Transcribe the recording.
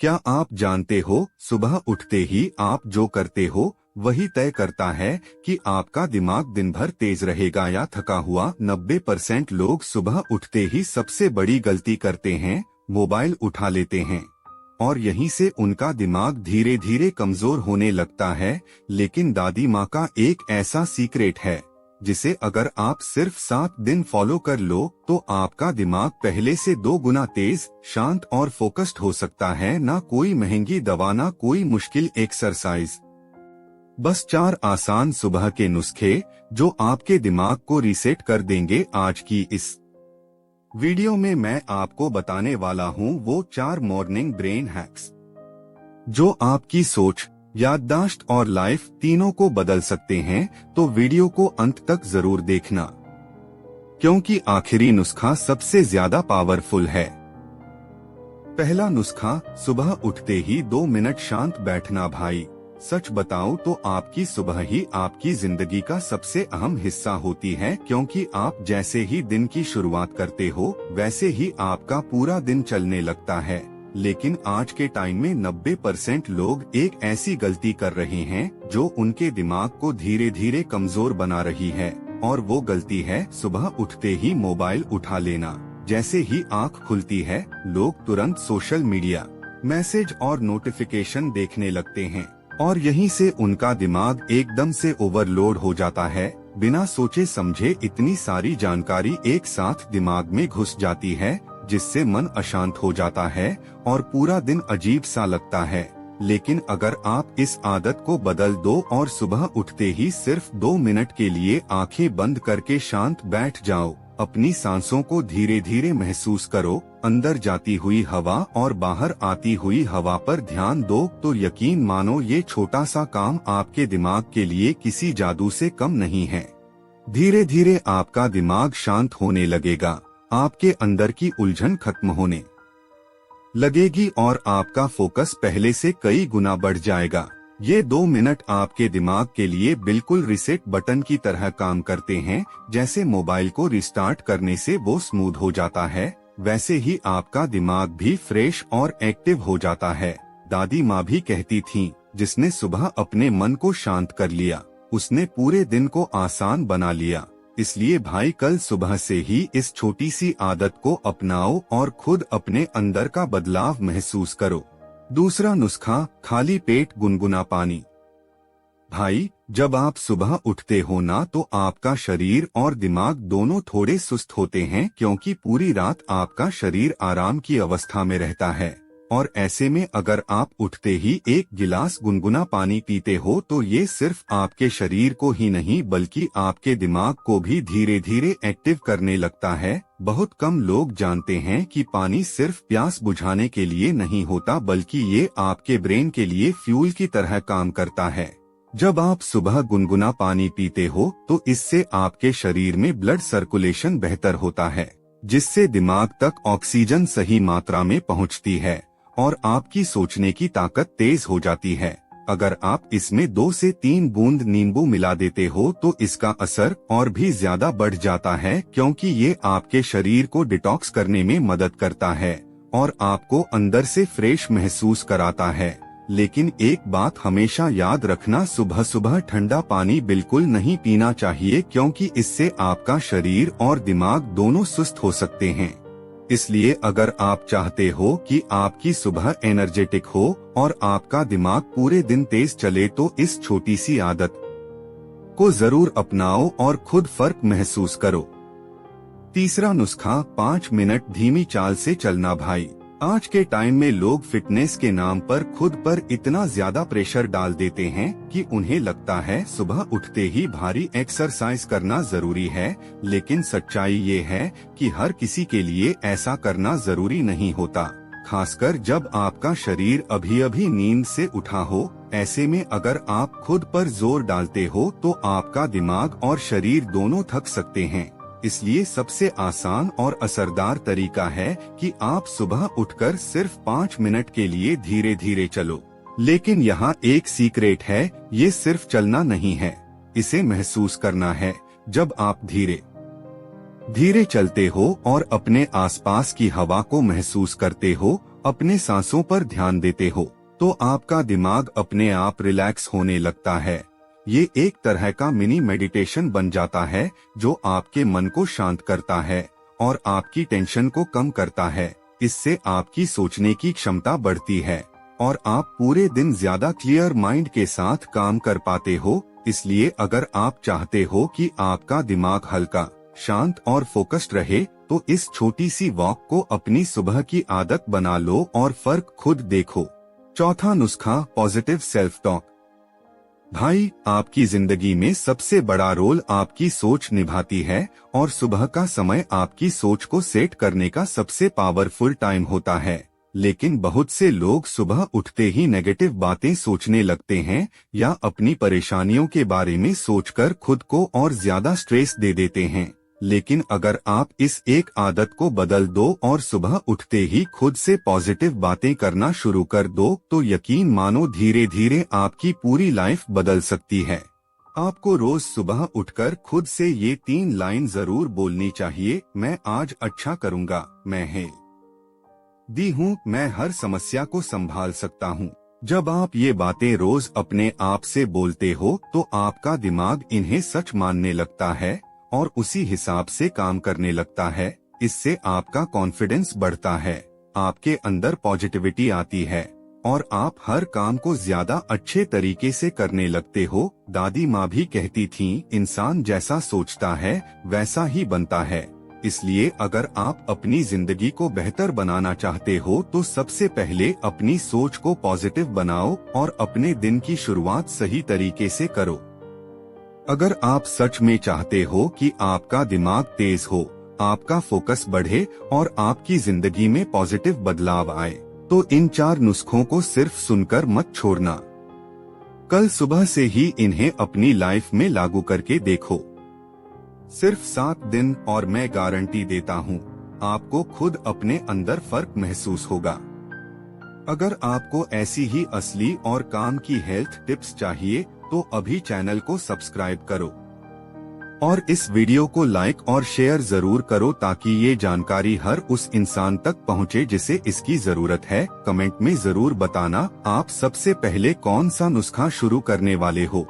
क्या आप जानते हो, सुबह उठते ही आप जो करते हो वही तय करता है कि आपका दिमाग दिन भर तेज रहेगा या थका हुआ। 90% लोग सुबह उठते ही सबसे बड़ी गलती करते हैं, मोबाइल उठा लेते हैं और यहीं से उनका दिमाग धीरे धीरे कमजोर होने लगता है। लेकिन दादी माँ का एक ऐसा सीक्रेट है जिसे अगर आप सिर्फ 7 दिन फॉलो कर लो तो आपका दिमाग पहले से 2 गुना तेज, शांत और फोकस्ड हो सकता है। ना कोई महंगी दवा, ना कोई मुश्किल एक्सरसाइज, बस 4 आसान सुबह के नुस्खे जो आपके दिमाग को रीसेट कर देंगे। आज की इस वीडियो में मैं आपको बताने वाला हूँ वो 4 मॉर्निंग ब्रेन हैक्स जो आपकी सोच, याददाश्त और लाइफ तीनों को बदल सकते हैं। तो वीडियो को अंत तक जरूर देखना, क्योंकि आखिरी नुस्खा सबसे ज्यादा पावरफुल है। पहला नुस्खा, सुबह उठते ही 2 मिनट शांत बैठना। भाई सच बताऊं तो आपकी सुबह ही आपकी जिंदगी का सबसे अहम हिस्सा होती है, क्योंकि आप जैसे ही दिन की शुरुआत करते हो वैसे ही आपका पूरा दिन चलने लगता है। लेकिन आज के टाइम में 90% लोग एक ऐसी गलती कर रहे हैं जो उनके दिमाग को धीरे धीरे कमजोर बना रही है, और वो गलती है सुबह उठते ही मोबाइल उठा लेना। जैसे ही आँख खुलती है लोग तुरंत सोशल मीडिया, मैसेज और नोटिफिकेशन देखने लगते हैं और यहीं से उनका दिमाग एकदम से ओवरलोड हो जाता है। बिना सोचे समझे इतनी सारी जानकारी एक साथ दिमाग में घुस जाती है जिससे मन अशांत हो जाता है और पूरा दिन अजीब सा लगता है। लेकिन अगर आप इस आदत को बदल दो और सुबह उठते ही सिर्फ 2 मिनट के लिए आंखें बंद करके शांत बैठ जाओ, अपनी सांसों को धीरे धीरे महसूस करो, अंदर जाती हुई हवा और बाहर आती हुई हवा पर ध्यान दो, तो यकीन मानो ये छोटा सा काम आपके दिमाग के लिए किसी जादू से कम नहीं है। धीरे धीरे आपका दिमाग शांत होने लगेगा, आपके अंदर की उलझन खत्म होने लगेगी और आपका फोकस पहले से कई गुना बढ़ जाएगा। ये 2 मिनट आपके दिमाग के लिए बिल्कुल रिसेट बटन की तरह काम करते हैं। जैसे मोबाइल को रिस्टार्ट करने से वो स्मूथ हो जाता है, वैसे ही आपका दिमाग भी फ्रेश और एक्टिव हो जाता है। दादी माँ भी कहती थीं, जिसने सुबह अपने मन को शांत कर लिया उसने पूरे दिन को आसान बना लिया। इसलिए भाई कल सुबह से ही इस छोटी सी आदत को अपनाओ और खुद अपने अंदर का बदलाव महसूस करो। दूसरा नुस्खा, खाली पेट गुनगुना पानी। भाई जब आप सुबह उठते हो ना तो आपका शरीर और दिमाग दोनों थोड़े सुस्त होते हैं, क्योंकि पूरी रात आपका शरीर आराम की अवस्था में रहता है। और ऐसे में अगर आप उठते ही 1 गिलास गुनगुना पानी पीते हो तो ये सिर्फ आपके शरीर को ही नहीं बल्कि आपके दिमाग को भी धीरे धीरे एक्टिव करने लगता है। बहुत कम लोग जानते हैं कि पानी सिर्फ प्यास बुझाने के लिए नहीं होता, बल्कि ये आपके ब्रेन के लिए फ्यूल की तरह काम करता है। जब आप सुबह गुनगुना पानी पीते हो तो इससे आपके शरीर में ब्लड सर्कुलेशन बेहतर होता है, जिससे दिमाग तक ऑक्सीजन सही मात्रा में पहुंचती है और आपकी सोचने की ताकत तेज हो जाती है। अगर आप इसमें 2 से 3 बूंद नींबू मिला देते हो तो इसका असर और भी ज्यादा बढ़ जाता है, क्योंकि ये आपके शरीर को डिटॉक्स करने में मदद करता है और आपको अंदर से फ्रेश महसूस कराता है। लेकिन एक बात हमेशा याद रखना, सुबह सुबह ठंडा पानी बिल्कुल नहीं पीना चाहिए, क्योंकि इससे आपका शरीर और दिमाग दोनों सुस्त हो सकते हैं। इसलिए अगर आप चाहते हो कि आपकी सुबह एनर्जेटिक हो और आपका दिमाग पूरे दिन तेज चले तो इस छोटी सी आदत को जरूर अपनाओ और खुद फर्क महसूस करो। तीसरा नुस्खा, 5 मिनट धीमी चाल से चलना। भाई आज के टाइम में लोग फिटनेस के नाम पर खुद पर इतना ज्यादा प्रेशर डाल देते हैं कि उन्हें लगता है सुबह उठते ही भारी एक्सरसाइज करना जरूरी है। लेकिन सच्चाई ये है कि हर किसी के लिए ऐसा करना जरूरी नहीं होता, खासकर जब आपका शरीर अभी अभी नींद से उठा हो। ऐसे में अगर आप खुद पर जोर डालते हो तो आपका दिमाग और शरीर दोनों थक सकते हैं। इसलिए सबसे आसान और असरदार तरीका है कि आप सुबह उठकर सिर्फ 5 मिनट के लिए धीरे धीरे चलो। लेकिन यहाँ एक सीक्रेट है, ये सिर्फ चलना नहीं है, इसे महसूस करना है। जब आप धीरे धीरे चलते हो और अपने आसपास की हवा को महसूस करते हो अपने सांसों पर ध्यान देते हो तो आपका दिमाग अपने आप रिलैक्स होने लगता है। ये एक तरह का मिनी मेडिटेशन बन जाता है जो आपके मन को शांत करता है और आपकी टेंशन को कम करता है। इससे आपकी सोचने की क्षमता बढ़ती है और आप पूरे दिन ज्यादा क्लियर माइंड के साथ काम कर पाते हो। इसलिए अगर आप चाहते हो कि आपका दिमाग हल्का, शांत और फोकस्ड रहे तो इस छोटी सी वॉक को अपनी सुबह की आदत बना लो और फर्क खुद देखो। चौथा नुस्खा, पॉजिटिव सेल्फ टॉक। भाई, आपकी जिंदगी में सबसे बड़ा रोल आपकी सोच निभाती है और सुबह का समय आपकी सोच को सेट करने का सबसे पावरफुल टाइम होता है। लेकिन बहुत से लोग सुबह उठते ही नेगेटिव बातें सोचने लगते हैं या अपनी परेशानियों के बारे में सोचकर खुद को और ज्यादा स्ट्रेस दे देते हैं। लेकिन अगर आप इस एक आदत को बदल दो और सुबह उठते ही खुद से पॉजिटिव बातें करना शुरू कर दो तो यकीन मानो धीरे धीरे आपकी पूरी लाइफ बदल सकती है। आपको रोज सुबह उठकर खुद से ये 3 लाइन जरूर बोलनी चाहिए। मैं आज अच्छा करूँगा, मैं हेल्दी हूँ, मैं हर समस्या को संभाल सकता हूँ। जब आप ये बातें रोज अपने आप से बोलते हो तो आपका दिमाग इन्हें सच मानने लगता है और उसी हिसाब से काम करने लगता है। इससे आपका कॉन्फिडेंस बढ़ता है, आपके अंदर पॉजिटिविटी आती है और आप हर काम को ज्यादा अच्छे तरीके से करने लगते हो। दादी माँ भी कहती थीं, इंसान जैसा सोचता है वैसा ही बनता है। इसलिए अगर आप अपनी जिंदगी को बेहतर बनाना चाहते हो तो सबसे पहले अपनी सोच को पॉजिटिव बनाओ और अपने दिन की शुरुआत सही तरीके से करो। अगर आप सच में चाहते हो कि आपका दिमाग तेज हो, आपका फोकस बढ़े और आपकी जिंदगी में पॉजिटिव बदलाव आए तो इन 4 नुस्खों को सिर्फ सुनकर मत छोड़ना। कल सुबह से ही इन्हें अपनी लाइफ में लागू करके देखो। सिर्फ 7 दिन और मैं गारंटी देता हूँ आपको खुद अपने अंदर फर्क महसूस होगा। अगर आपको ऐसी ही असली और काम की हेल्थ टिप्स चाहिए तो अभी चैनल को सब्सक्राइब करो और इस वीडियो को लाइक और शेयर जरूर करो ताकि ये जानकारी हर उस इंसान तक पहुंचे जिसे इसकी जरूरत है। कमेंट में जरूर बताना आप सबसे पहले कौन सा नुस्खा शुरू करने वाले हो।